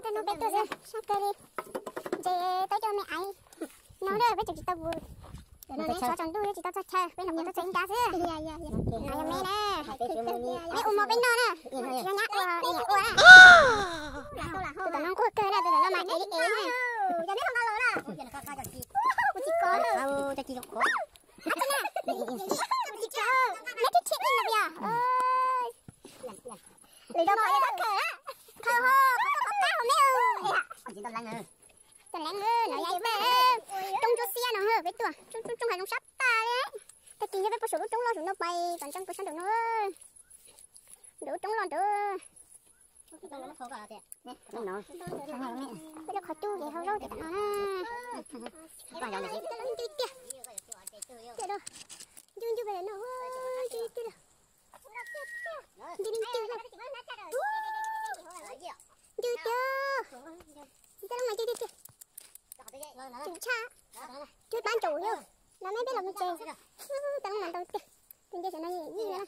tao nó bé tôi rồi, sao cơ đi, giờ tôi cho mẹ ai, nó đây bé chỉ tao vui, nó này cho chọn tôi chỉ tao cho chơi, bé làm gì tao chơi cá chứ, này mẹ nè, mẹ ôm một bên nó nè, nó nhát quá, tụi nó có cơ này, tụi nó mày ấy ấy này, giờ biết không có lỗi là, cô chỉ có rồi, cho chị đọc khó, mấy cái chuyện gì vậy, lấy đâu mà bắt cờ á, cờ hô, có cá không mấy chỉ tao lăng ơi, nói vậy về, trong chỗ xe nó hở với tuổi, trong hai trong sắp ta đấy, ta chỉ cho cái số trong lo số nó bay, còn trong số sang được nó, đủ trong lo đủ, nó khó cả thế, nè, nó nói, bây giờ khó tu vậy không đâu để nó, còn giờ này chứ, chưa đâu, chưa về nó, chưa đâu. Đi đi chưa chưa tao mày chưa chừng cha chưa ban chủ yêu là mấy biết là mình chơi tao mày tao tiền chơi cho nó gì nữa